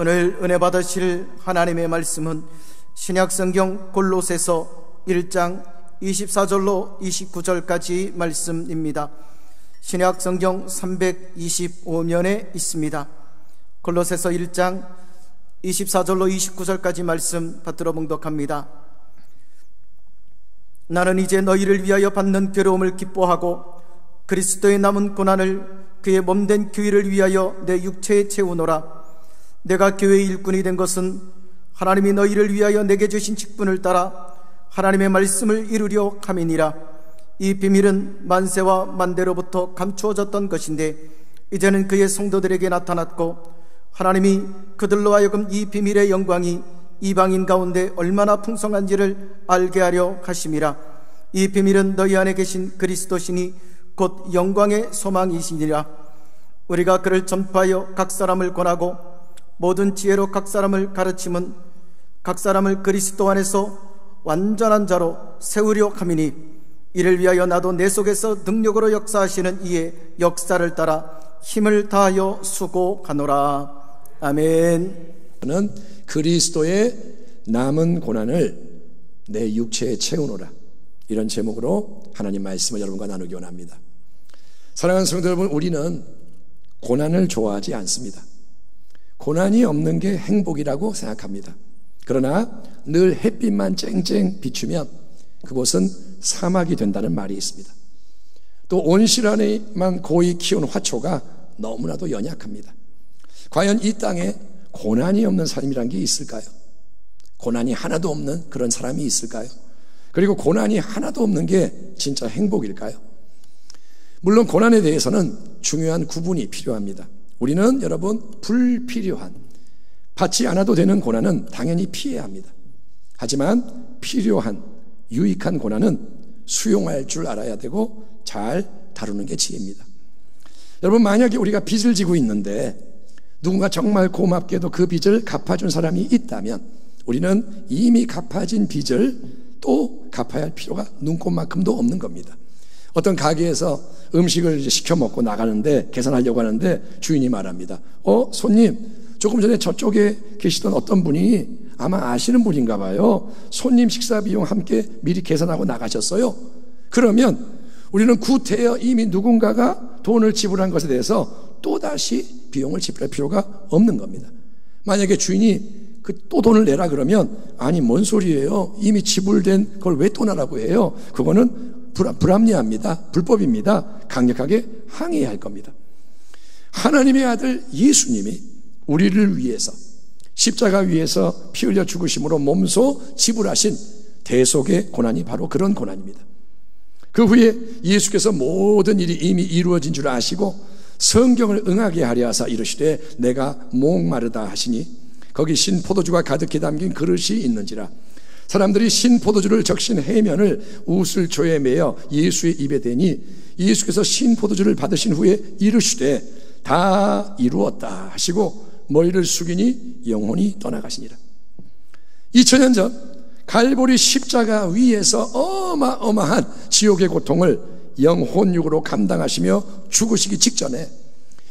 오늘 은혜 받으실 하나님의 말씀은 신약성경 골로새서 1장 24절로 29절까지 말씀입니다. 신약성경 325면에 있습니다. 골로새서 1장 24절로 29절까지 말씀 받들어 봉독합니다. 나는 이제 너희를 위하여 받는 괴로움을 기뻐하고 그리스도의 남은 고난을 그의 몸된 교회를 위하여 내 육체에 채우노라. 내가 교회의 일꾼이 된 것은 하나님이 너희를 위하여 내게 주신 직분을 따라 하나님의 말씀을 이루려 함이니라. 이 비밀은 만세와 만대로부터 감추어졌던 것인데 이제는 그의 성도들에게 나타났고 하나님이 그들로 하여금 이 비밀의 영광이 이방인 가운데 얼마나 풍성한지를 알게 하려 하심이라. 이 비밀은 너희 안에 계신 그리스도시니 곧 영광의 소망이시니라. 우리가 그를 전파하여 각 사람을 권하고 모든 지혜로 각 사람을 가르침은 각 사람을 그리스도 안에서 완전한 자로 세우려 함이니 이를 위하여 나도 내 속에서 능력으로 역사하시는 이의 역사를 따라 힘을 다하여 수고하노라. 아멘. 저는 그리스도의 남은 고난을 내 육체에 채우노라, 이런 제목으로 하나님 말씀을 여러분과 나누기 원합니다. 사랑하는 성도 여러분, 우리는 고난을 좋아하지 않습니다. 고난이 없는 게 행복이라고 생각합니다. 그러나 늘 햇빛만 쨍쨍 비추면 그곳은 사막이 된다는 말이 있습니다. 또 온실 안에만 고이 키운 화초가 너무나도 연약합니다. 과연 이 땅에 고난이 없는 삶이란 게 있을까요? 고난이 하나도 없는 그런 사람이 있을까요? 그리고 고난이 하나도 없는 게 진짜 행복일까요? 물론 고난에 대해서는 중요한 구분이 필요합니다. 우리는 여러분, 불필요한, 받지 않아도 되는 고난은 당연히 피해야 합니다. 하지만 필요한, 유익한 고난은 수용할 줄 알아야 되고 잘 다루는 게 지혜입니다. 여러분, 만약에 우리가 빚을 지고 있는데 누군가 정말 고맙게도 그 빚을 갚아준 사람이 있다면 우리는 이미 갚아진 빚을 또 갚아야 할 필요가 눈꼽만큼도 없는 겁니다. 어떤 가게에서 음식을 시켜 먹고 나가는데 계산하려고 하는데 주인이 말합니다. 손님, 조금 전에 저쪽에 계시던 어떤 분이 아마 아시는 분인가 봐요. 손님 식사 비용 함께 미리 계산하고 나가셨어요. 그러면 우리는 구태여 이미 누군가가 돈을 지불한 것에 대해서 또다시 비용을 지불할 필요가 없는 겁니다. 만약에 주인이 또 돈을 내라 그러면 아니 뭔 소리예요? 이미 지불된 걸 왜 또 내라고 해요? 그거는 불합리합니다. 불법입니다. 강력하게 항의해야 할 겁니다. 하나님의 아들 예수님이 우리를 위해서 십자가 위에서 피 흘려 죽으심으로 몸소 지불하신 대속의 고난이 바로 그런 고난입니다. 그 후에 예수께서 모든 일이 이미 이루어진 줄 아시고 성경을 응하게 하려 하사 이르시되 내가 목마르다 하시니 거기 신 포도주가 가득히 담긴 그릇이 있는지라. 사람들이 신 포도주를 적신 해면을 우슬초에 매어 예수의 입에 대니 예수께서 신 포도주를 받으신 후에 이르시되 다 이루었다 하시고 머리를 숙이니 영혼이 떠나가시니라. 2000년 전 갈보리 십자가 위에서 어마어마한 지옥의 고통을 영혼육으로 감당하시며 죽으시기 직전에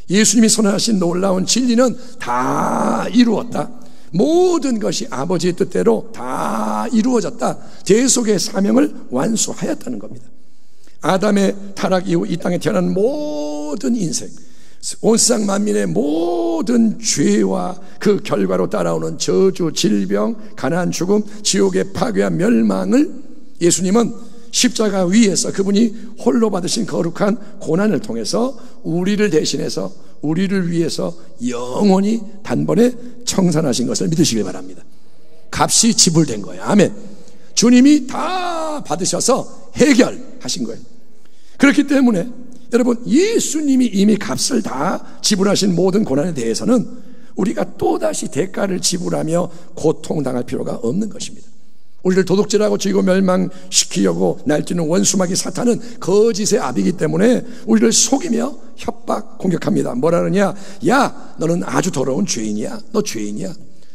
예수님이 선언하신 놀라운 진리는 다 이루었다, 모든 것이 아버지의 뜻대로 다 이루어졌다, 대속의 사명을 완수하였다는 겁니다. 아담의 타락 이후 이 땅에 태어난 모든 인생, 온 세상 만민의 모든 죄와 그 결과로 따라오는 저주, 질병, 가난, 죽음, 지옥의 파괴와 멸망을 예수님은 십자가 위에서 그분이 홀로 받으신 거룩한 고난을 통해서 우리를 대신해서 우리를 위해서 영원히 단번에 청산하신 것을 믿으시길 바랍니다. 값이 지불된 거예요. 아멘. 주님이 다 받으셔서 해결하신 거예요. 그렇기 때문에 여러분, 예수님이 이미 값을 다 지불하신 모든 고난에 대해서는 우리가 또다시 대가를 지불하며 고통당할 필요가 없는 것입니다. 우리를 도둑질하고 죽이고 멸망시키려고 날뛰는 원수마귀 사탄은 거짓의 아비이기 때문에 우리를 속이며 협박 공격합니다. 뭐라 그러냐? 야, 너는 아주 더러운 죄인이야. 너 죄인이야.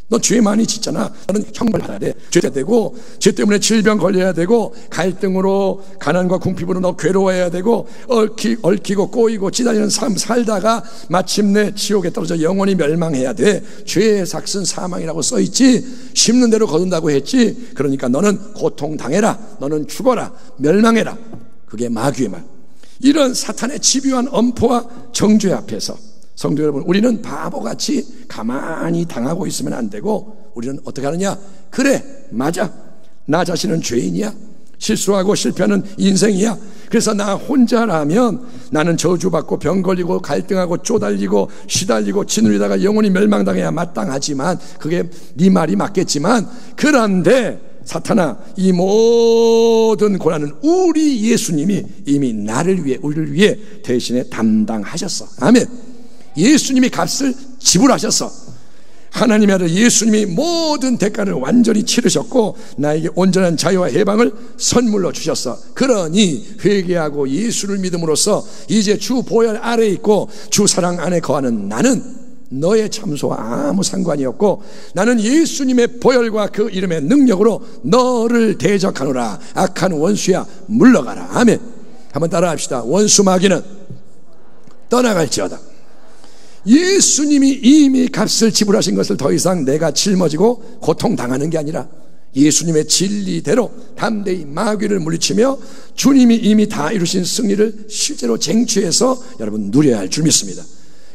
너 죄 많이 짓잖아. 너는 형벌 받아야 돼. 죄 되고, 죄 때문에 질병 걸려야 되고, 갈등으로, 가난과 궁핍으로 너 괴로워해야 되고, 얽히고 꼬이고 찌다니는 삶 살다가 마침내 지옥에 떨어져 영원히 멸망해야 돼. 죄의 삭은 사망이라고 써있지. 심는 대로 거둔다고 했지. 그러니까 너는 고통당해라. 너는 죽어라. 멸망해라. 그게 마귀의 말. 이런 사탄의 집요한 엄포와 정죄 앞에서 성도 여러분, 우리는 바보같이 가만히 당하고 있으면 안 되고, 우리는 어떻게 하느냐? 그래, 맞아. 나 자신은 죄인이야. 실수하고 실패하는 인생이야. 그래서 나 혼자라면 나는 저주받고 병 걸리고 갈등하고 쪼달리고 시달리고 짓누리다가 영원히 멸망당해야 마땅하지만, 그게 네 말이 맞겠지만, 그런데 사탄아, 이 모든 고난은 우리 예수님이 이미 나를 위해, 우리를 위해 대신에 담당하셨어. 아멘. 예수님이 값을 지불하셨어. 하나님의 아들 예수님이 모든 대가를 완전히 치르셨고 나에게 온전한 자유와 해방을 선물로 주셨어. 그러니 회개하고 예수를 믿음으로써 이제 주 보혈 아래에 있고 주 사랑 안에 거하는 나는 너의 참소와 아무 상관이 없고, 나는 예수님의 보혈과 그 이름의 능력으로 너를 대적하노라. 악한 원수야, 물러가라. 아멘. 한번 따라합시다. 원수 마귀는 떠나갈지어다. 예수님이 이미 값을 지불하신 것을 더 이상 내가 짊어지고 고통당하는 게 아니라 예수님의 진리대로 담대히 마귀를 물리치며 주님이 이미 다 이루신 승리를 실제로 쟁취해서 여러분 누려야 할 줄 믿습니다.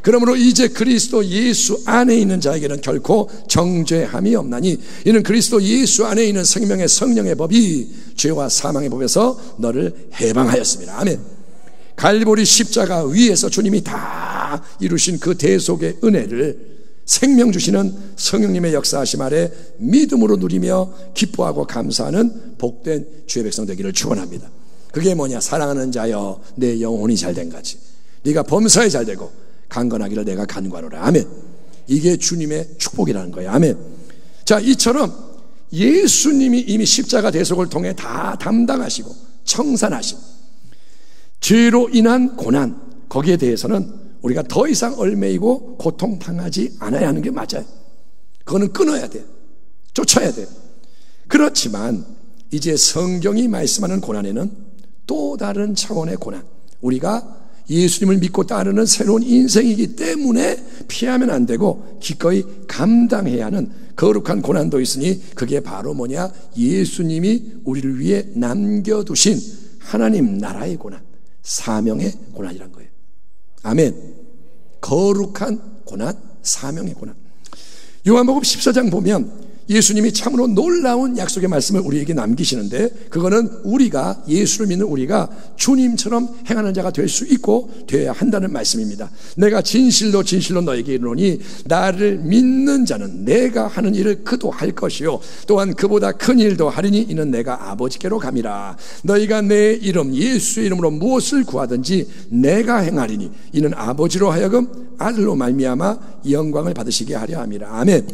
그러므로 이제 그리스도 예수 안에 있는 자에게는 결코 정죄함이 없나니 이는 그리스도 예수 안에 있는 생명의 성령의 법이 죄와 사망의 법에서 너를 해방하였습니다. 아멘. 갈보리 십자가 위에서 주님이 다 이루신 그 대속의 은혜를 생명 주시는 성령님의 역사하심 아래 믿음으로 누리며 기뻐하고 감사하는 복된 주의 백성 되기를 축원합니다. 그게 뭐냐? 사랑하는 자여, 내 영혼이 잘된 가지 네가 범사에 잘되고 강건하기를 내가 간구하노라. 아멘. 이게 주님의 축복이라는 거예요. 아멘. 자, 이처럼 예수님이 이미 십자가 대속을 통해 다 담당하시고 청산하신 죄로 인한 고난, 거기에 대해서는 우리가 더 이상 얽매이고 고통당하지 않아야 하는 게 맞아요. 그거는 끊어야 돼요. 쫓아야 돼요. 그렇지만 이제 성경이 말씀하는 고난에는 또 다른 차원의 고난, 우리가 예수님을 믿고 따르는 새로운 인생이기 때문에 피하면 안 되고 기꺼이 감당해야 하는 거룩한 고난도 있으니 그게 바로 뭐냐? 예수님이 우리를 위해 남겨두신 하나님 나라의 고난, 사명의 고난이란 거예요. 아멘. 거룩한 고난, 사명의 고난. 요한복음 14장 보면 예수님이 참으로 놀라운 약속의 말씀을 우리에게 남기시는데, 그거는 우리가, 예수를 믿는 우리가 주님처럼 행하는 자가 될 수 있고 되어야 한다는 말씀입니다. 내가 진실로 진실로 너에게 이르노니 나를 믿는 자는 내가 하는 일을 그도 할 것이요 또한 그보다 큰 일도 하리니 이는 내가 아버지께로 감이라. 너희가 내 이름 예수의 이름으로 무엇을 구하든지 내가 행하리니 이는 아버지로 하여금 아들로 말미암아 영광을 받으시게 하려 함이라. 아멘.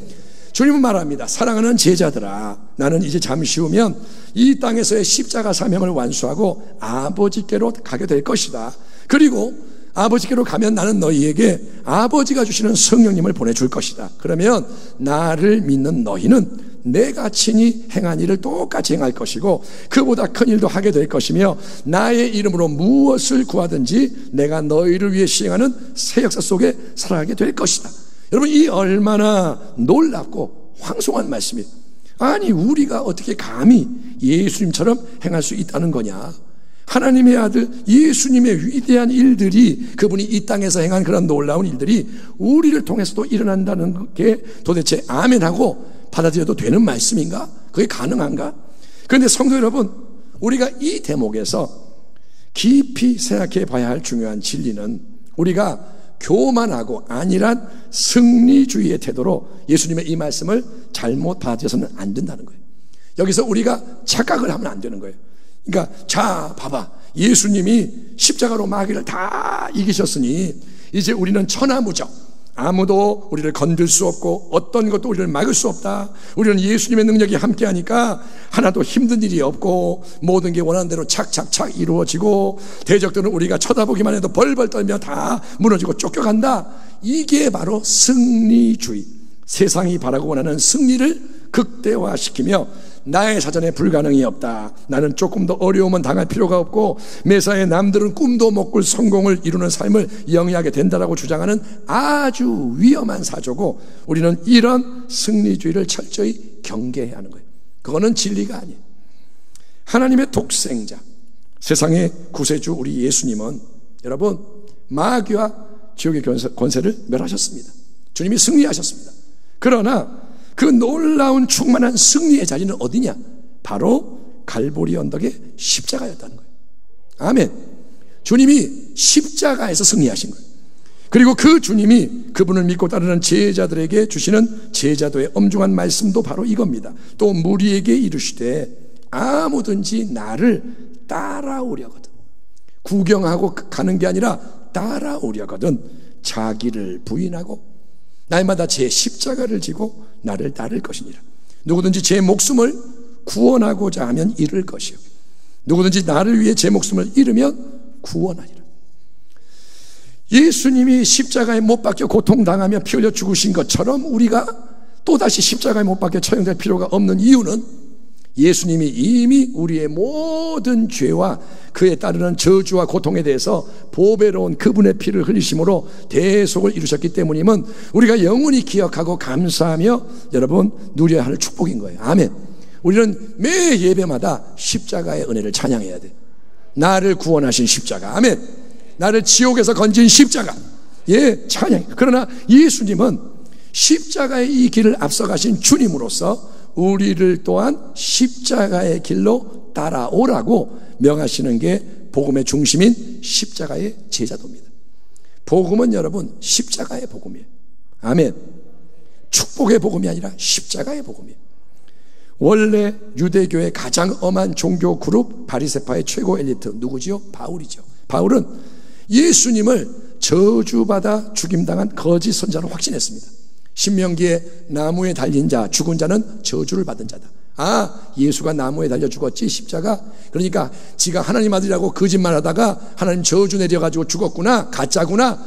주님은 말합니다. 사랑하는 제자들아, 나는 이제 잠시 후면 이 땅에서의 십자가 사명을 완수하고 아버지께로 가게 될 것이다. 그리고 아버지께로 가면 나는 너희에게 아버지가 주시는 성령님을 보내줄 것이다. 그러면 나를 믿는 너희는 내가 친히 행한 일을 똑같이 행할 것이고 그보다 큰 일도 하게 될 것이며 나의 이름으로 무엇을 구하든지 내가 너희를 위해 시행하는 새 역사 속에 살아가게 될 것이다. 여러분, 이 얼마나 놀랍고 황송한 말씀이에요. 아니, 우리가 어떻게 감히 예수님처럼 행할 수 있다는 거냐? 하나님의 아들 예수님의 위대한 일들이, 그분이 이 땅에서 행한 그런 놀라운 일들이 우리를 통해서도 일어난다는 게 도대체 아멘하고 받아들여도 되는 말씀인가? 그게 가능한가? 그런데 성도 여러분, 우리가 이 대목에서 깊이 생각해 봐야 할 중요한 진리는, 우리가 교만하고 안일한 승리주의의 태도로 예수님의 이 말씀을 잘못 받아들여서는 안 된다는 거예요. 여기서 우리가 착각을 하면 안 되는 거예요. 그러니까 자, 봐봐, 예수님이 십자가로 마귀를 다 이기셨으니 이제 우리는 천하무적, 아무도 우리를 건들 수 없고 어떤 것도 우리를 막을 수 없다. 우리는 예수님의 능력이 함께하니까 하나도 힘든 일이 없고 모든 게 원하는 대로 착착착 이루어지고 대적들은 우리가 쳐다보기만 해도 벌벌 떨며 다 무너지고 쫓겨간다. 이게 바로 승리주의, 세상이 바라고 원하는 승리를 극대화시키며 나의 사전에 불가능이 없다, 나는 조금 더 어려움은 당할 필요가 없고 매사에 남들은 꿈도 못 꿀 성공을 이루는 삶을 영위하게 된다라고 주장하는 아주 위험한 사조고, 우리는 이런 승리주의를 철저히 경계해야 하는 거예요. 그거는 진리가 아니에요. 하나님의 독생자, 세상의 구세주 우리 예수님은 여러분 마귀와 지옥의 권세를 멸하셨습니다. 주님이 승리하셨습니다. 그러나 그 놀라운 충만한 승리의 자리는 어디냐? 바로 갈보리 언덕의 십자가였다는 거예요. 아멘. 주님이 십자가에서 승리하신 거예요. 그리고 그 주님이 그분을 믿고 따르는 제자들에게 주시는 제자도의 엄중한 말씀도 바로 이겁니다. 또 무리에게 이르시되 아무든지 나를 따라오려거든, 구경하고 가는 게 아니라 따라오려거든 자기를 부인하고 날마다 제 십자가를 지고 나를 따를 것이니라. 누구든지 제 목숨을 구원하고자 하면 잃을 것이요, 누구든지 나를 위해 제 목숨을 잃으면 구원하리라. 예수님이 십자가에 못 박혀 고통당하며 피 흘려 죽으신 것처럼 우리가 또다시 십자가에 못 박혀 처형될 필요가 없는 이유는 예수님이 이미 우리의 모든 죄와 그에 따르는 저주와 고통에 대해서 보배로운 그분의 피를 흘리심으로 대속을 이루셨기 때문임은 우리가 영원히 기억하고 감사하며 여러분 누려야 할 축복인 거예요. 아멘. 우리는 매 예배마다 십자가의 은혜를 찬양해야 돼. 나를 구원하신 십자가, 아멘. 나를 지옥에서 건진 십자가, 예, 찬양. 그러나 예수님은 십자가의 이 길을 앞서가신 주님으로서 우리를 또한 십자가의 길로 따라오라고 명하시는 게 복음의 중심인 십자가의 제자도입니다. 복음은 여러분 십자가의 복음이에요. 아멘. 축복의 복음이 아니라 십자가의 복음이에요. 원래 유대교의 가장 엄한 종교 그룹 바리새파의 최고 엘리트 누구지요? 바울이죠. 바울은 예수님을 저주받아 죽임당한 거짓 선자로 확신했습니다. 신명기에 나무에 달린 자, 죽은 자는 저주를 받은 자다. 아, 예수가 나무에 달려 죽었지, 십자가. 그러니까 지가 하나님 아들이라고 거짓말하다가 하나님 저주 내려가지고 죽었구나, 가짜구나.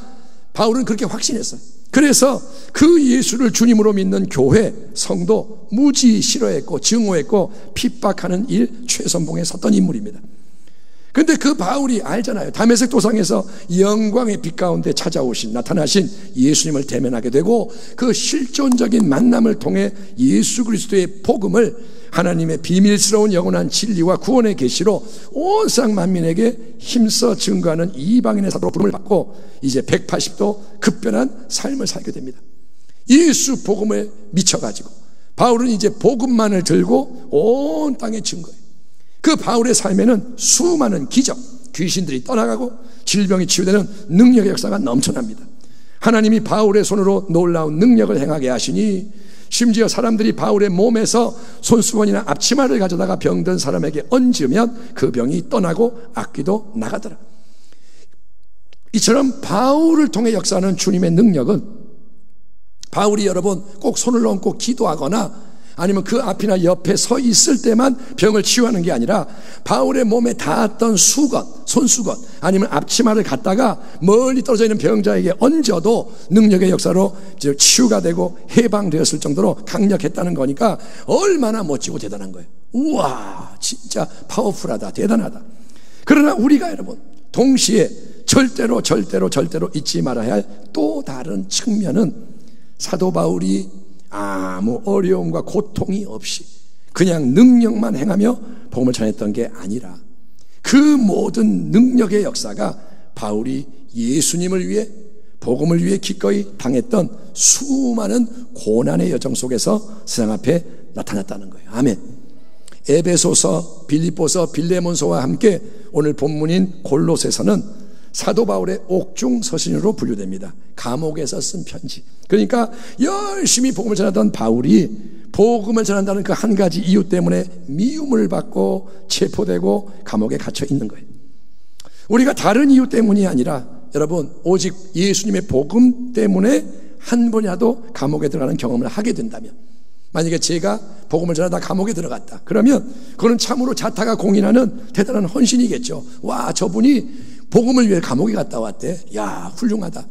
바울은 그렇게 확신했어요. 그래서 그 예수를 주님으로 믿는 교회, 성도 무지 싫어했고 증오했고 핍박하는 일 최선봉에 섰던 인물입니다. 근데 그 바울이 알잖아요. 다메섹 도상에서 영광의 빛 가운데 나타나신 예수님을 대면하게 되고 그 실존적인 만남을 통해 예수 그리스도의 복음을, 하나님의 비밀스러운 영원한 진리와 구원의 계시로 온 세상 만민에게 힘써 증거하는 이방인의 사도로 부름을 받고 이제 180도 급변한 삶을 살게 됩니다. 예수 복음에 미쳐가지고 바울은 이제 복음만을 들고 온 땅에 증거해요. 그 바울의 삶에는 수많은 기적, 귀신들이 떠나가고 질병이 치유되는 능력의 역사가 넘쳐납니다. 하나님이 바울의 손으로 놀라운 능력을 행하게 하시니 심지어 사람들이 바울의 몸에서 손수건이나 앞치마를 가져다가 병든 사람에게 얹으면 그 병이 떠나고 악귀도 나가더라. 이처럼 바울을 통해 역사하는 주님의 능력은 바울이 여러분 꼭 손을 얹고 기도하거나 아니면 그 앞이나 옆에 서 있을 때만 병을 치유하는 게 아니라 바울의 몸에 닿았던 수건, 손수건 아니면 앞치마를 갖다가 멀리 떨어져 있는 병자에게 얹어도 능력의 역사로 치유가 되고 해방되었을 정도로 강력했다는 거니까 얼마나 멋지고 대단한 거예요. 우와, 진짜 파워풀하다, 대단하다. 그러나 우리가 여러분 동시에 절대로 잊지 말아야 할 또 다른 측면은 사도 바울이 아무 어려움과 고통이 없이 그냥 능력만 행하며 복음을 전했던 게 아니라 그 모든 능력의 역사가 바울이 예수님을 위해, 복음을 위해 기꺼이 당했던 수많은 고난의 여정 속에서 세상 앞에 나타났다는 거예요. 아멘. 에베소서, 빌립보서, 빌레몬서와 함께 오늘 본문인 골로새서는 사도 바울의 옥중 서신으로 분류됩니다. 감옥에서 쓴 편지. 그러니까 열심히 복음을 전하던 바울이 복음을 전한다는 그 한 가지 이유 때문에 미움을 받고 체포되고 감옥에 갇혀 있는 거예요. 우리가 다른 이유 때문이 아니라 여러분 오직 예수님의 복음 때문에 한 번이라도 감옥에 들어가는 경험을 하게 된다면, 만약에 제가 복음을 전하다 감옥에 들어갔다 그러면 그건 참으로 자타가 공인하는 대단한 헌신이겠죠. 와, 저분이 복음을 위해 감옥에 갔다 왔대. 야, 훌륭하다.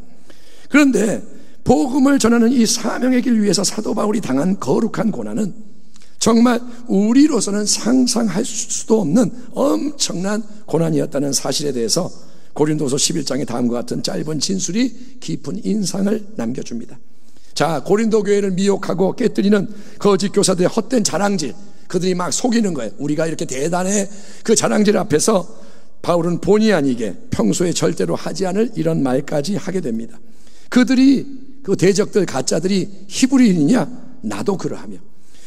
그런데 복음을 전하는 이 사명의 길 위해서 사도 바울이 당한 거룩한 고난은 정말 우리로서는 상상할 수도 없는 엄청난 고난이었다는 사실에 대해서 고린도서 11장의 다음과 같은 짧은 진술이 깊은 인상을 남겨줍니다. 자, 고린도 교회를 미혹하고 깨뜨리는 거짓 교사들의 헛된 자랑질, 그들이 막 속이는 거예요. 우리가 이렇게 대단해. 그 자랑질 앞에서 바울은 본의 아니게 평소에 절대로 하지 않을 이런 말까지 하게 됩니다. 그들이, 그 대적들 가짜들이 히브리인이냐? 나도 그러하며,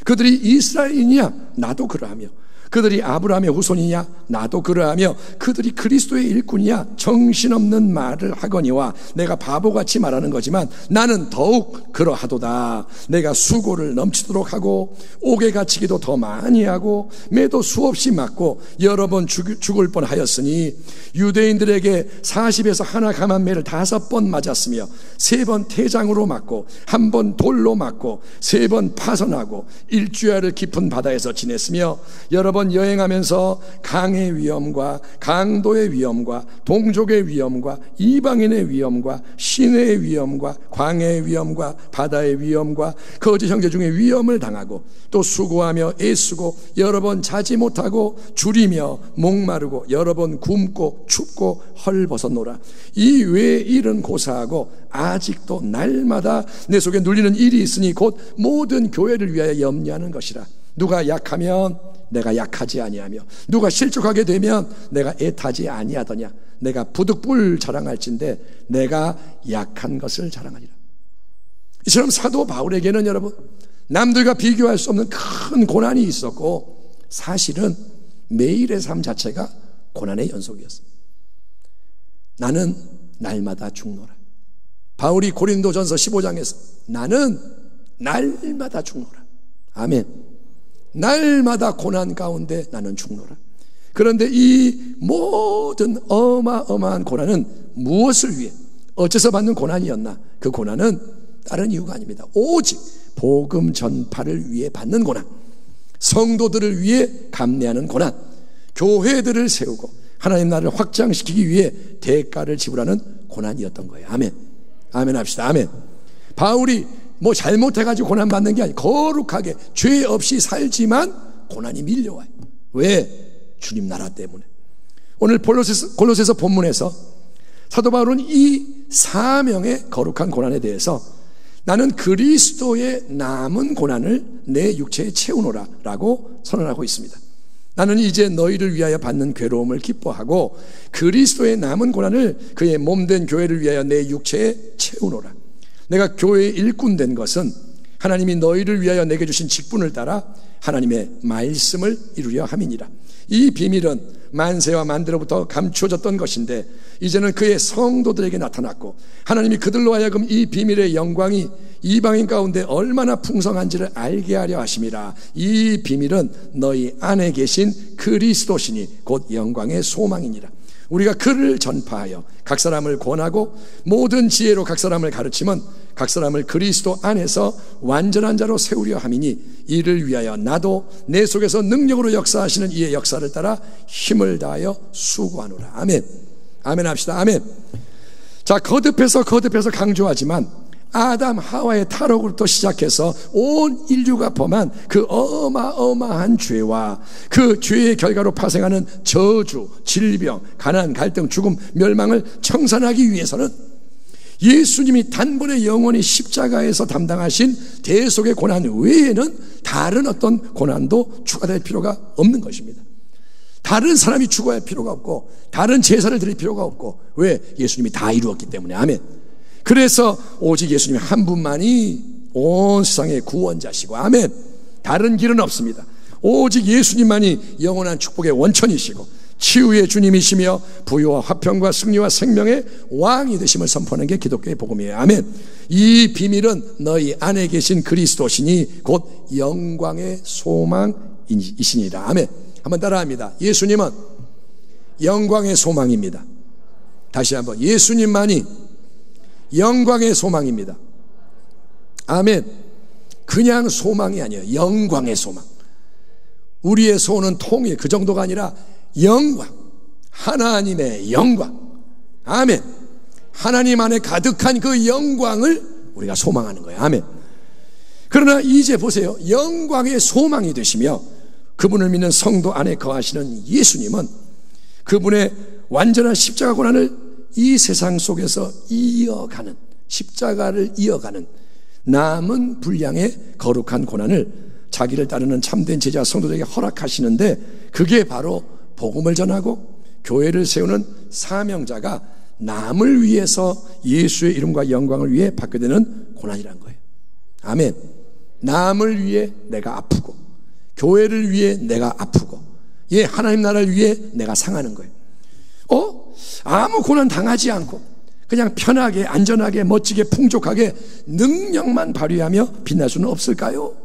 그들이 이스라엘인이냐? 나도 그러하며, 그들이 아브라함의 후손이냐? 나도 그러하며, 그들이 그리스도의 일꾼이냐? 정신없는 말을 하거니와 내가 바보같이 말하는 거지만 나는 더욱 그러하도다. 내가 수고를 넘치도록 하고 옥에 갇히기도 더 많이 하고 매도 수없이 맞고 여러 번 죽을 뻔하였으니 유대인들에게 40에서 하나 감한 매를 5번 맞았으며 3번 태장으로 맞고 1번 돌로 맞고 3번 파선하고 일주야를 깊은 바다에서 지냈으며 여러 번 여행하면서 강의 위험과 강도의 위험과 동족의 위험과 이방인의 위험과 시내의 위험과 광야의 위험과 바다의 위험과 거짓 형제 중에 위험을 당하고 또 수고하며 애쓰고 여러 번 자지 못하고 줄이며 목마르고 여러 번 굶고 춥고 헐벗었노라. 이 외의 일은 고사하고 아직도 날마다 내 속에 눌리는 일이 있으니 곧 모든 교회를 위하여 염려하는 것이라. 누가 약하면 내가 약하지 아니하며 누가 실족하게 되면 내가 애타지 아니하더냐. 내가 부득불 자랑할진대 내가 약한 것을 자랑하리라. 이처럼 사도 바울에게는 여러분 남들과 비교할 수 없는 큰 고난이 있었고 사실은 매일의 삶 자체가 고난의 연속이었습니다. 나는 날마다 죽노라. 바울이 고린도전서 15장에서 나는 날마다 죽노라. 아멘. 날마다 고난 가운데 나는 죽노라. 그런데 이 모든 어마어마한 고난은 무엇을 위해 어째서 받는 고난이었나? 그 고난은 다른 이유가 아닙니다. 오직 복음 전파를 위해 받는 고난, 성도들을 위해 감내하는 고난, 교회들을 세우고 하나님 나라를 확장시키기 위해 대가를 지불하는 고난이었던 거예요. 아멘. 아멘 합시다. 아멘. 바울이 뭐 잘못해가지고 고난받는 게 아니고 거룩하게 죄 없이 살지만 고난이 밀려와요. 왜? 주님 나라 때문에. 오늘 골로새서 본문에서 사도 바울은 이 사명의 거룩한 고난에 대해서 나는 그리스도의 남은 고난을 내 육체에 채우노라 라고 선언하고 있습니다. 나는 이제 너희를 위하여 받는 괴로움을 기뻐하고 그리스도의 남은 고난을 그의 몸된 교회를 위하여 내 육체에 채우노라. 내가 교회의 일꾼 된 것은 하나님이 너희를 위하여 내게 주신 직분을 따라 하나님의 말씀을 이루려 함이니라. 이 비밀은 만세와 만대로부터 감추어졌던 것인데 이제는 그의 성도들에게 나타났고 하나님이 그들로 하여금 이 비밀의 영광이 이방인 가운데 얼마나 풍성한지를 알게 하려 하심이라. 이 비밀은 너희 안에 계신 그리스도시니 곧 영광의 소망이니라. 우리가 그를 전파하여 각 사람을 권하고 모든 지혜로 각 사람을 가르치면 각 사람을 그리스도 안에서 완전한 자로 세우려 함이니 이를 위하여 나도 내 속에서 능력으로 역사하시는 이의 역사를 따라 힘을 다하여 수고하노라. 아멘. 아멘 합시다. 아멘. 자, 거듭해서 강조하지만 아담 하와의 탈옥부터 시작해서 온 인류가 범한 그 어마어마한 죄와 그 죄의 결과로 파생하는 저주, 질병, 가난, 갈등, 죽음, 멸망을 청산하기 위해서는 예수님이 단번에 영원히 십자가에서 담당하신 대속의 고난 외에는 다른 어떤 고난도 추가될 필요가 없는 것입니다. 다른 사람이 죽어야 할 필요가 없고 다른 제사를 드릴 필요가 없고, 왜? 예수님이 다 이루었기 때문에. 아멘. 그래서 오직 예수님 한 분만이 온 세상의 구원자시고, 아멘. 다른 길은 없습니다. 오직 예수님만이 영원한 축복의 원천이시고 치유의 주님이시며 부유와 화평과 승리와 생명의 왕이 되심을 선포하는 게 기독교의 복음이에요. 아멘. 이 비밀은 너희 안에 계신 그리스도시니 곧 영광의 소망이시니라. 아멘. 한번 따라합니다. 예수님은 영광의 소망입니다. 다시 한번, 예수님만이 영광의 소망입니다. 아멘. 그냥 소망이 아니에요. 영광의 소망. 우리의 소원은 통일, 그 정도가 아니라 영광, 하나님의 영광. 아멘. 하나님 안에 가득한 그 영광을 우리가 소망하는 거예요. 아멘. 그러나 이제 보세요. 영광의 소망이 되시며 그분을 믿는 성도 안에 거하시는 예수님은 그분의 완전한 십자가 고난을 이 세상 속에서 이어가는, 십자가를 이어가는 남은 분량의 거룩한 고난을 자기를 따르는 참된 제자 성도들에게 허락하시는데, 그게 바로 복음을 전하고 교회를 세우는 사명자가 남을 위해서 예수의 이름과 영광을 위해 받게 되는 고난이란 거예요. 아멘. 남을 위해 내가 아프고, 교회를 위해 내가 아프고, 하나님 나라를 위해 내가 상하는 거예요. 아무 고난 당하지 않고 그냥 편하게, 안전하게, 멋지게, 풍족하게 능력만 발휘하며 빛날 수는 없을까요?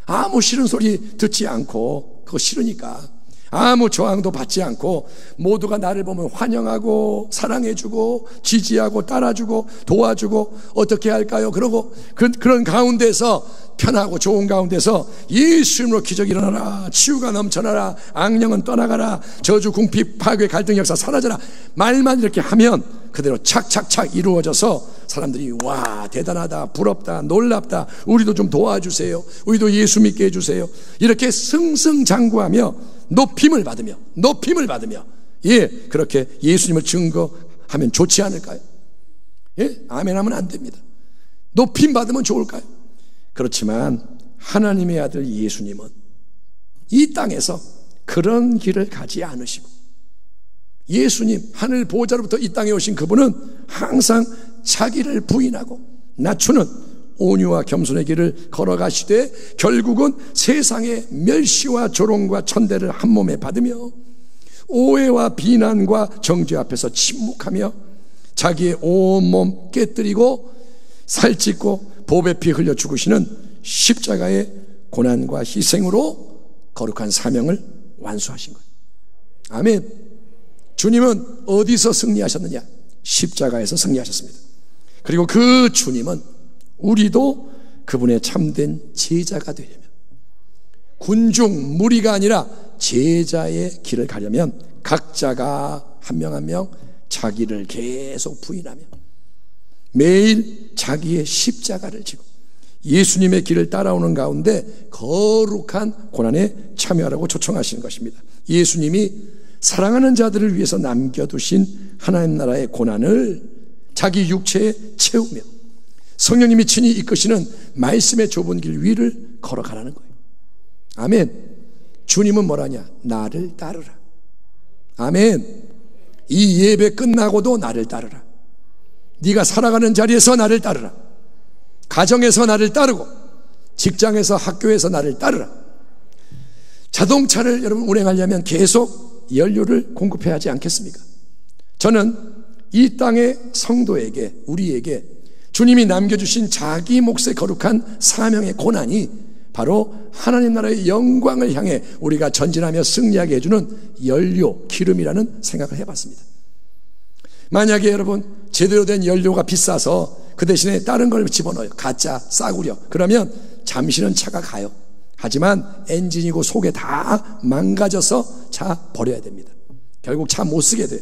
아무 싫은 소리 듣지 않고, 그거 싫으니까 아무 저항도 받지 않고 모두가 나를 보면 환영하고 사랑해주고 지지하고 따라주고 도와주고 어떻게 할까요? 그러고 그런 가운데서, 편하고 좋은 가운데서 예수 이름으로 기적이 일어나라, 치유가 넘쳐나라, 악령은 떠나가라, 저주, 궁핍, 파괴, 갈등, 역사 사라져라, 말만 이렇게 하면 그대로 착착착 이루어져서 사람들이 와, 대단하다, 부럽다, 놀랍다, 우리도 좀 도와주세요, 우리도 예수 믿게 해주세요, 이렇게 승승장구하며 높임을 받으며 그렇게 예수님을 증거하면 좋지 않을까요? 아멘 하면 안 됩니다. 높임 받으면 좋을까요? 그렇지만 하나님의 아들 예수님은 이 땅에서 그런 길을 가지 않으시고, 예수님 하늘 보호자로부터 이 땅에 오신 그분은 항상 자기를 부인하고 낮추는 온유와 겸손의 길을 걸어가시되 결국은 세상의 멸시와 조롱과 천대를 한 몸에 받으며 오해와 비난과 정죄 앞에서 침묵하며 자기의 온몸 깨뜨리고 살찢고 보배 피 흘려 죽으시는 십자가의 고난과 희생으로 거룩한 사명을 완수하신 거예요. 아멘. 주님은 어디서 승리하셨느냐? 십자가에서 승리하셨습니다. 그리고 그 주님은 우리도 그분의 참된 제자가 되려면, 군중 무리가 아니라 제자의 길을 가려면 각자가 한 명 한 명 자기를 계속 부인하며 매일 자기의 십자가를 지고 예수님의 길을 따라오는 가운데 거룩한 고난에 참여하라고 초청하시는 것입니다. 예수님이 사랑하는 자들을 위해서 남겨두신 하나님 나라의 고난을 자기 육체에 채우며 성령님이 친히 이끄시는 말씀의 좁은 길 위를 걸어가라는 거예요. 아멘. 주님은 뭐라냐? 나를 따르라. 아멘. 이 예배 끝나고도 나를 따르라. 네가 살아가는 자리에서 나를 따르라. 가정에서 나를 따르고 직장에서, 학교에서 나를 따르라. 자동차를 여러분 운행하려면 계속 연료를 공급해야 하지 않겠습니까? 저는 이 땅의 성도에게, 우리에게 주님이 남겨주신 자기 몫의 거룩한 사명의 고난이 바로 하나님 나라의 영광을 향해 우리가 전진하며 승리하게 해주는 연료, 기름이라는 생각을 해봤습니다. 만약에 여러분 제대로 된 연료가 비싸서 그 대신에 다른 걸 집어넣어요. 가짜, 싸구려. 그러면 잠시는 차가 가요. 하지만 엔진이고 속에 다 망가져서 차 버려야 됩니다. 결국 차 못 쓰게 돼요.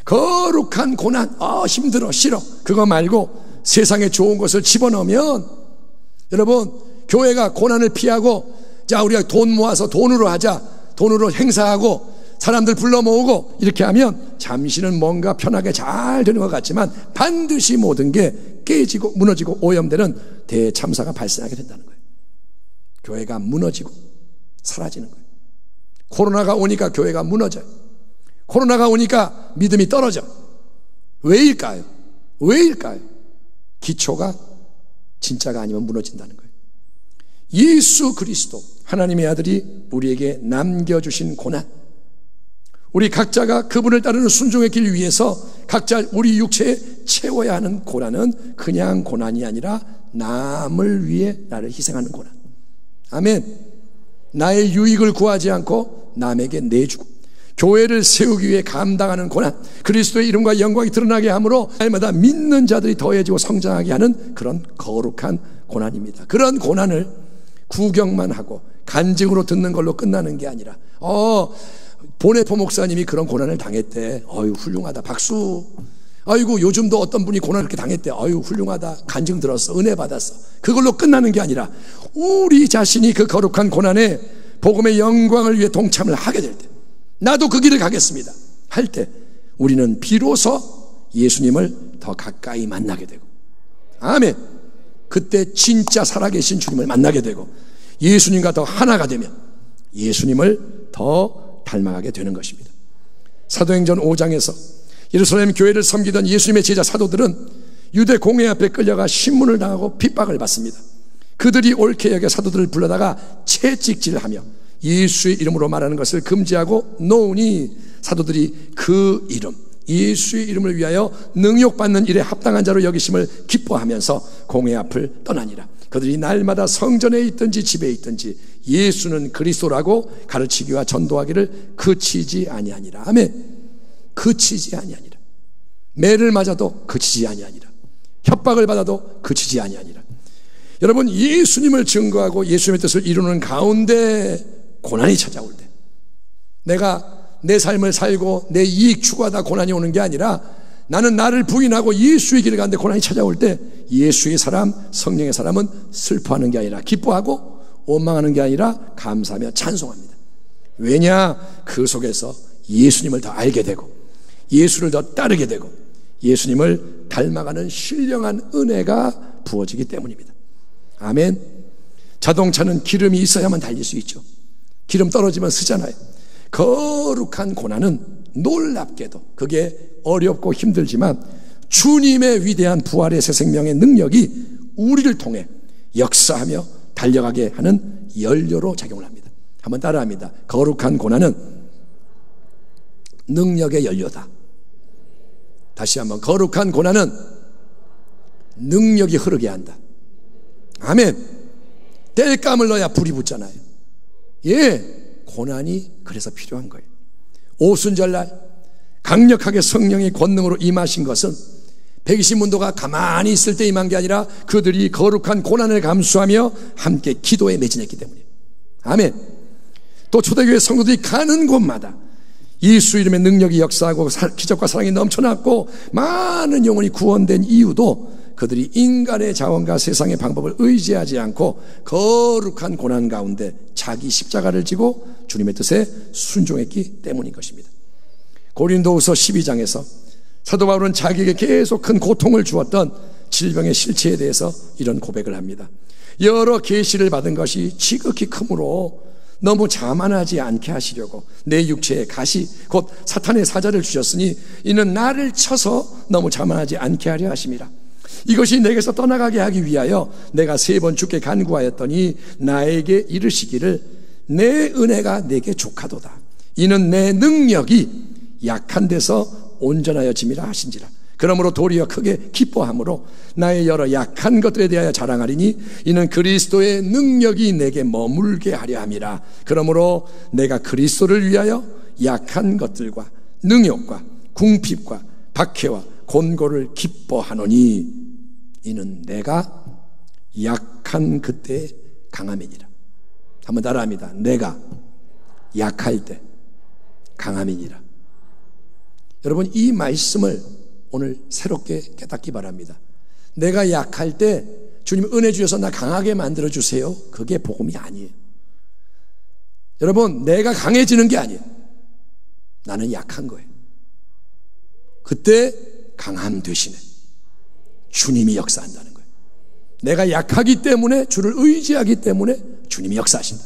거룩한 고난, 힘들어, 싫어, 그거 말고 세상에 좋은 것을 집어넣으면, 여러분 교회가 고난을 피하고, 자 우리가 돈 모아서 돈으로 하자, 돈으로 행사하고 사람들 불러 모으고 이렇게 하면 잠시는 뭔가 편하게 잘 되는 것 같지만 반드시 모든 게 깨지고 무너지고 오염되는 대참사가 발생하게 된다는 거예요. 교회가 무너지고 사라지는 거예요. 코로나가 오니까 교회가 무너져요. 코로나가 오니까 믿음이 떨어져. 왜일까요? 기초가 진짜가 아니면 무너진다는 거예요. 예수 그리스도 하나님의 아들이 우리에게 남겨주신 고난, 우리 각자가 그분을 따르는 순종의 길 위해서 각자 우리 육체에 채워야 하는 고난은 그냥 고난이 아니라 남을 위해 나를 희생하는 고난. 아멘. 나의 유익을 구하지 않고 남에게 내주고 교회를 세우기 위해 감당하는 고난, 그리스도의 이름과 영광이 드러나게 함으로 날마다 믿는 자들이 더해지고 성장하게 하는 그런 거룩한 고난입니다. 그런 고난을 구경만 하고 간증으로 듣는 걸로 끝나는 게 아니라 보네포 목사님이 그런 고난을 당했대, 훌륭하다, 박수. 아이고 요즘도 어떤 분이 고난을 그렇게 당했대. 아유 훌륭하다. 간증 들었어. 은혜 받았어. 그걸로 끝나는 게 아니라 우리 자신이 그 거룩한 고난에 복음의 영광을 위해 동참을 하게 될 때, 나도 그 길을 가겠습니다 할 때 우리는 비로소 예수님을 더 가까이 만나게 되고, 아멘. 그때 진짜 살아계신 주님을 만나게 되고 예수님과 더 하나가 되면 예수님을 더 닮아가게 되는 것입니다. 사도행전 5장에서 예루살렘 교회를 섬기던 예수님의 제자 사도들은 유대 공회 앞에 끌려가 신문을 당하고 핍박을 받습니다. 그들이 옳게 여겨 사도들을 불러다가 채찍질하며 예수의 이름으로 말하는 것을 금지하고 놓으니 사도들이 그 이름, 예수의 이름을 위하여 능욕받는 일에 합당한 자로 여기심을 기뻐하면서 공회 앞을 떠나니라. 그들이 날마다 성전에 있든지 집에 있든지 예수는 그리스도라고 가르치기와 전도하기를 그치지 아니하니라. 아멘. 그치지 아니하니라. 매를 맞아도 그치지 아니하니라. 협박을 받아도 그치지 아니하니라. 여러분, 예수님을 증거하고 예수님의 뜻을 이루는 가운데 고난이 찾아올 때, 내가 내 삶을 살고 내 이익 추구하다 고난이 오는 게 아니라 나는 나를 부인하고 예수의 길을 가는데 고난이 찾아올 때 예수의 사람, 성령의 사람은 슬퍼하는 게 아니라 기뻐하고 원망하는 게 아니라 감사하며 찬송합니다. 왜냐? 그 속에서 예수님을 더 알게 되고 예수를 더 따르게 되고 예수님을 닮아가는 신령한 은혜가 부어지기 때문입니다. 아멘. 자동차는 기름이 있어야만 달릴 수 있죠. 기름 떨어지면 쓰잖아요. 거룩한 고난은 놀랍게도, 그게 어렵고 힘들지만 주님의 위대한 부활의 새 생명의 능력이 우리를 통해 역사하며 달려가게 하는 연료로 작용을 합니다. 한번 따라합니다. 거룩한 고난은 능력의 연료다. 다시 한번, 거룩한 고난은 능력이 흐르게 한다. 아멘. 땔감을 넣어야 불이 붙잖아요. 예, 고난이 그래서 필요한 거예요. 오순절날 강력하게 성령의 권능으로 임하신 것은 120문도가 가만히 있을 때 임한 게 아니라 그들이 거룩한 고난을 감수하며 함께 기도에 매진했기 때문이에요. 아멘. 또 초대교회 성도들이 가는 곳마다 예수 이름의 능력이 역사하고 기적과 사랑이 넘쳐났고 많은 영혼이 구원된 이유도 그들이 인간의 자원과 세상의 방법을 의지하지 않고 거룩한 고난 가운데 자기 십자가를 지고 주님의 뜻에 순종했기 때문인 것입니다. 고린도후서 12장에서 사도 바울은 자기에게 계속 큰 고통을 주었던 질병의 실체에 대해서 이런 고백을 합니다. 여러 계시를 받은 것이 지극히 크므로 너무 자만하지 않게 하시려고 내 육체에 가시 곧 사탄의 사자를 주셨으니 이는 나를 쳐서 너무 자만하지 않게 하려 하심이라. 이것이 내게서 떠나가게 하기 위하여 내가 3번 주께 간구하였더니 나에게 이르시기를 내 은혜가 내게 족하도다. 이는 내 능력이 약한 데서 온전하여짐이라 하신지라. 그러므로 도리어 크게 기뻐함으로 나의 여러 약한 것들에 대하여 자랑하리니 이는 그리스도의 능력이 내게 머물게 하려 함이라. 그러므로 내가 그리스도를 위하여 약한 것들과 능욕과 궁핍과 박해와 곤고를 기뻐하노니 이는 내가 약한 그때의 강함이니라. 한번 따라합니다. 내가 약할 때 강함이니라. 여러분, 이 말씀을 오늘 새롭게 깨닫기 바랍니다. 내가 약할 때 주님 은혜 주셔서 나 강하게 만들어주세요. 그게 복음이 아니에요. 여러분, 내가 강해지는 게 아니에요. 나는 약한 거예요. 그때 강함 대신에 주님이 역사한다는 거예요. 내가 약하기 때문에, 주를 의지하기 때문에 주님이 역사하신다.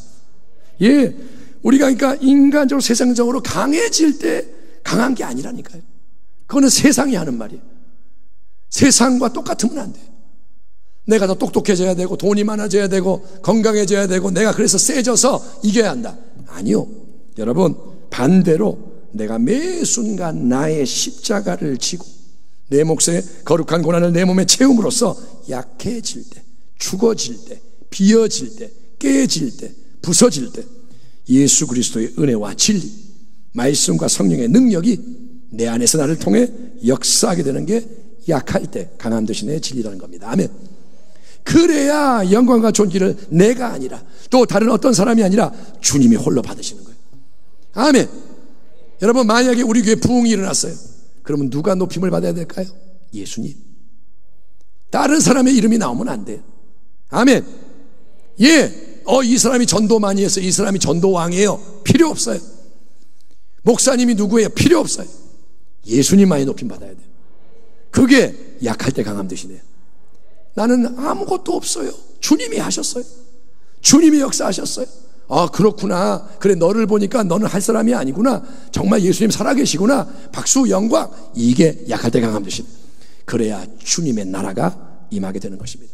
예, 우리가 그러니까 인간적으로 세상적으로 강해질 때 강한 게 아니라니까요. 그거는 세상이 하는 말이에요. 세상과 똑같으면 안 돼요. 내가 더 똑똑해져야 되고 돈이 많아져야 되고 건강해져야 되고 내가 그래서 세져서 이겨야 한다. 아니요. 여러분, 반대로 내가 매 순간 나의 십자가를 지고 내 몫의 거룩한 고난을 내 몸에 채움으로써 약해질 때, 죽어질 때, 비어질 때, 깨질 때, 부서질 때 예수 그리스도의 은혜와 진리, 말씀과 성령의 능력이 내 안에서 나를 통해 역사하게 되는 게 약할 때 강함 대신에 진리라는 겁니다. 아멘. 그래야 영광과 존귀를 내가 아니라 또 다른 어떤 사람이 아니라 주님이 홀로 받으시는 거예요. 아멘. 여러분, 만약에 우리 교회에 부흥이 일어났어요. 그러면 누가 높임을 받아야 될까요? 예수님. 다른 사람의 이름이 나오면 안 돼요. 아멘. 예, 이 사람이 전도 많이 했어요. 이 사람이 전도왕이에요. 필요 없어요. 목사님이 누구예요? 필요 없어요. 예수님만이 높임 받아야 돼요. 그게 약할 때 강함 되시네요. 나는 아무것도 없어요. 주님이 하셨어요. 주님이 역사하셨어요. 아, 그렇구나. 그래, 너를 보니까 너는 할 사람이 아니구나. 정말 예수님 살아계시구나. 박수, 영광. 이게 약할 때 강함 되시네요. 그래야 주님의 나라가 임하게 되는 것입니다.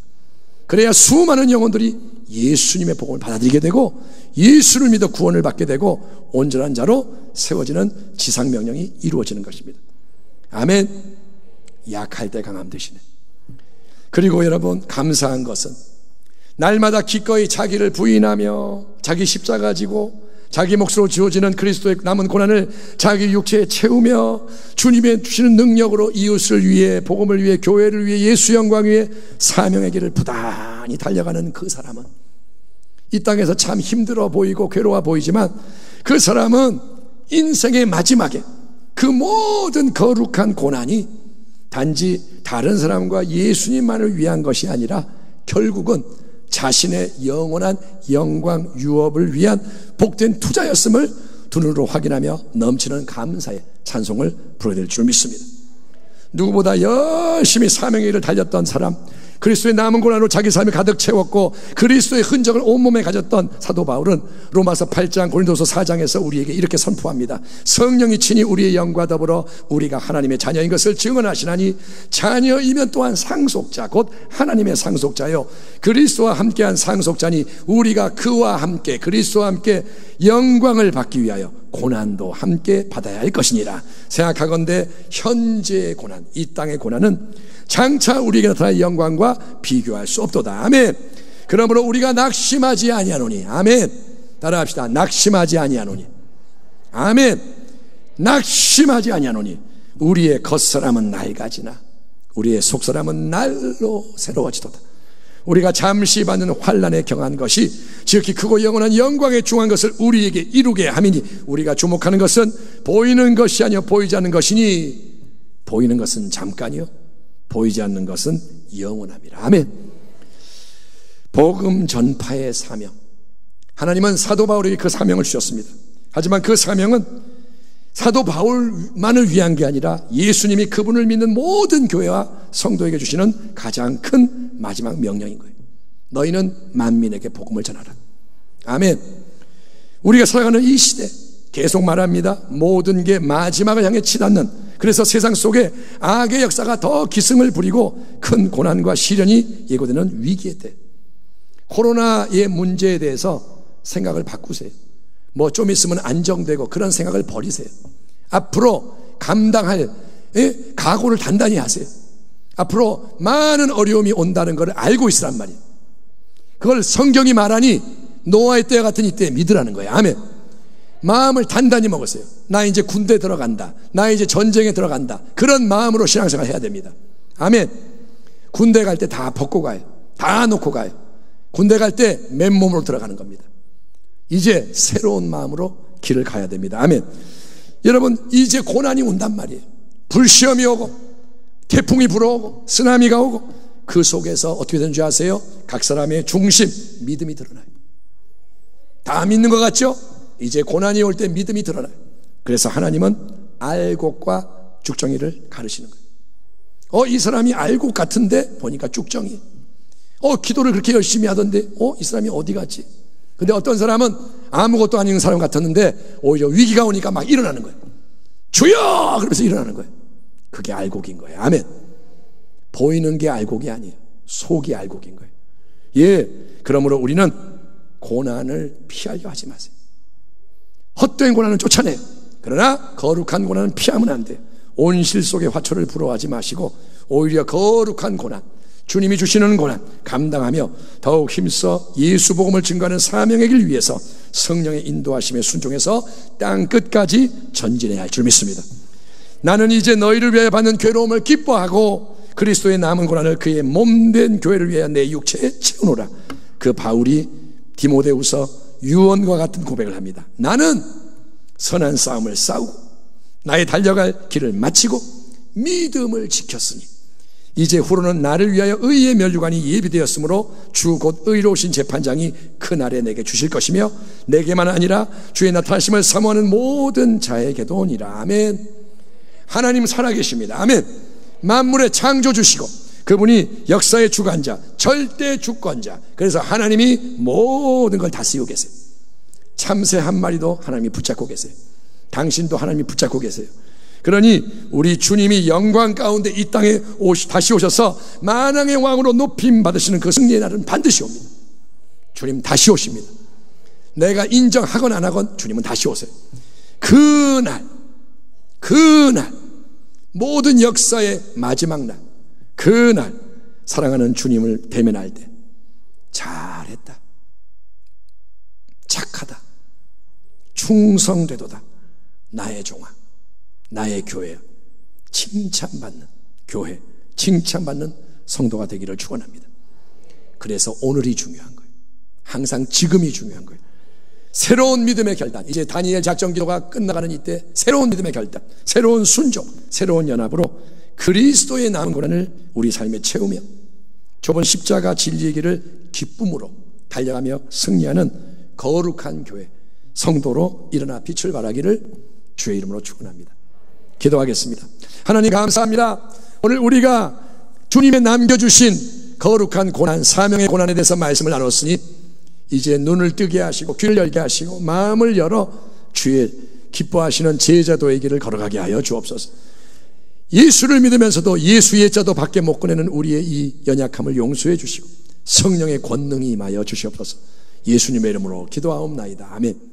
그래야 수많은 영혼들이 예수님의 복음을 받아들이게 되고 예수를 믿어 구원을 받게 되고 온전한 자로 세워지는 지상명령이 이루어지는 것입니다. 아멘. 약할 때 강함 되시네. 그리고 여러분, 감사한 것은 날마다 기꺼이 자기를 부인하며 자기 십자가 지고 자기 몫으로 지어지는 그리스도의 남은 고난을 자기 육체에 채우며 주님의 주시는 능력으로 이웃을 위해, 복음을 위해, 교회를 위해, 예수 영광 위해 사명의 길을 부단히 달려가는 그 사람은 이 땅에서 참 힘들어 보이고 괴로워 보이지만 그 사람은 인생의 마지막에 그 모든 거룩한 고난이 단지 다른 사람과 예수님만을 위한 것이 아니라 결국은 자신의 영원한 영광 유업을 위한 복된 투자였음을 두 눈으로 확인하며 넘치는 감사의 찬송을 부르게 될 줄 믿습니다. 누구보다 열심히 사명의 일을 달렸던 사람, 그리스도의 남은 고난으로 자기 삶을 가득 채웠고 그리스도의 흔적을 온몸에 가졌던 사도 바울은 로마서 8장 고린도서 4장에서 우리에게 이렇게 선포합니다. 성령이 친히 우리의 영과 더불어 우리가 하나님의 자녀인 것을 증언하시나니 자녀이면 또한 상속자 곧 하나님의 상속자요 그리스도와 함께한 상속자니 우리가 그와 함께 그리스도와 함께 영광을 받기 위하여 고난도 함께 받아야 할 것이니라. 생각하건대 현재의 고난, 이 땅의 고난은 장차 우리에게 나타날 영광과 비교할 수 없도다. 아멘. 그러므로 우리가 낙심하지 아니하노니. 아멘. 따라합시다. 낙심하지 아니하노니. 아멘. 낙심하지 아니하노니. 우리의 겉사람은 낡아지나 우리의 속사람은 날로 새로워지도다. 우리가 잠시 받는 환난에 경한 것이 지극히 크고 영원한 영광에 중한 것을 우리에게 이루게 함이니 우리가 주목하는 것은 보이는 것이 아니요 보이지 않는 것이니 보이는 것은 잠깐이요 보이지 않는 것은 영원함이라. 아멘. 복음 전파의 사명, 하나님은 사도 바울에게 그 사명을 주셨습니다. 하지만 그 사명은 사도 바울만을 위한 게 아니라 예수님이 그분을 믿는 모든 교회와 성도에게 주시는 가장 큰 마지막 명령인 거예요. 너희는 만민에게 복음을 전하라. 아멘. 우리가 살아가는 이 시대 계속 말합니다. 모든 게 마지막을 향해 치닫는, 그래서 세상 속에 악의 역사가 더 기승을 부리고 큰 고난과 시련이 예고되는 위기의 때, 코로나의 문제에 대해서 생각을 바꾸세요. 뭐 좀 있으면 안정되고 그런 생각을 버리세요. 앞으로 감당할 각오를 단단히 하세요. 앞으로 많은 어려움이 온다는 걸 알고 있으란 말이에요. 그걸 성경이 말하니 노아의 때와 같은 이때에 믿으라는 거예요. 아멘. 마음을 단단히 먹으세요. 나 이제 군대 들어간다, 나 이제 전쟁에 들어간다, 그런 마음으로 신앙생활 해야 됩니다. 아멘. 군대 갈 때 다 벗고 가요. 다 놓고 가요. 군대 갈 때 맨몸으로 들어가는 겁니다. 이제 새로운 마음으로 길을 가야 됩니다. 아멘. 여러분, 이제 고난이 온단 말이에요. 불시험이 오고 태풍이 불어오고 쓰나미가 오고 그 속에서 어떻게 되는 줄 아세요? 각 사람의 중심, 믿음이 드러나요. 다 믿는 것 같죠? 이제 고난이 올 때 믿음이 드러나요. 그래서 하나님은 알곡과 쭉정이를 가르치는 거예요. 이 사람이 알곡 같은데 보니까 쭉정이. 기도를 그렇게 열심히 하던데 이 사람이 어디 갔지? 근데 어떤 사람은 아무것도 아닌 사람 같았는데 오히려 위기가 오니까 막 일어나는 거예요. 주여! 그러면서 일어나는 거예요. 그게 알곡인 거예요. 아멘. 보이는 게 알곡이 아니에요. 속이 알곡인 거예요. 예, 그러므로 우리는 고난을 피하려 하지 마세요. 헛된 고난은 쫓아내요. 그러나 거룩한 고난은 피하면 안 돼요. 온실 속의 화초를 부러워하지 마시고 오히려 거룩한 고난, 주님이 주시는 고난 감당하며 더욱 힘써 예수 복음을 증거하는 사명의 길 위해서 성령의 인도하심에 순종해서 땅 끝까지 전진해야 할 줄 믿습니다. 나는 이제 너희를 위하여 받는 괴로움을 기뻐하고 그리스도의 남은 고난을 그의 몸된 교회를 위하여 내 육체에 채우노라. 그 바울이 디모데후서 유언과 같은 고백을 합니다. 나는 선한 싸움을 싸우고 나의 달려갈 길을 마치고 믿음을 지켰으니 이제 후로는 나를 위하여 의의 면류관이 예비되었으므로 주 곧 의로우신 재판장이 그날에 내게 주실 것이며 내게만 아니라 주의 나타나심을 사모하는 모든 자에게도 오니라. 아멘. 하나님 살아계십니다. 아멘. 만물의 창조주시고 그분이 역사의 주관자, 절대 주권자. 그래서 하나님이 모든 걸 다스리고 계세요. 참새 한 마리도 하나님이 붙잡고 계세요. 당신도 하나님이 붙잡고 계세요. 그러니 우리 주님이 영광 가운데 이 땅에 다시 오셔서 만왕의 왕으로 높임 받으시는 그 승리의 날은 반드시 옵니다. 주님 다시 오십니다. 내가 인정하건 안 하건 주님은 다시 오세요. 그날 모든 역사의 마지막 날, 그날 사랑하는 주님을 대면할 때 잘했다, 착하다, 충성되도다, 나의 종아, 나의 교회야, 칭찬받는 교회, 칭찬받는 성도가 되기를 축원합니다. 그래서 오늘이 중요한 거예요. 항상 지금이 중요한 거예요. 새로운 믿음의 결단, 이제 다니엘 작전 기도가 끝나가는 이때 새로운 믿음의 결단, 새로운 순종, 새로운 연합으로 그리스도의 남은 고난을 우리 삶에 채우며 좁은 십자가 진리의 길을 기쁨으로 달려가며 승리하는 거룩한 교회, 성도로 일어나 빛을 발하기를 주의 이름으로 축원합니다. 기도하겠습니다. 하나님 감사합니다. 오늘 우리가 주님의 남겨주신 거룩한 고난, 사명의 고난에 대해서 말씀을 나눴으니 이제 눈을 뜨게 하시고 귀를 열게 하시고 마음을 열어 주의 기뻐하시는 제자도의 길을 걸어가게 하여 주옵소서. 예수를 믿으면서도 예수의 자도 밖에 못 꺼내는 우리의 이 연약함을 용서해 주시고 성령의 권능이 임하여 주시옵소서. 예수님의 이름으로 기도하옵나이다. 아멘.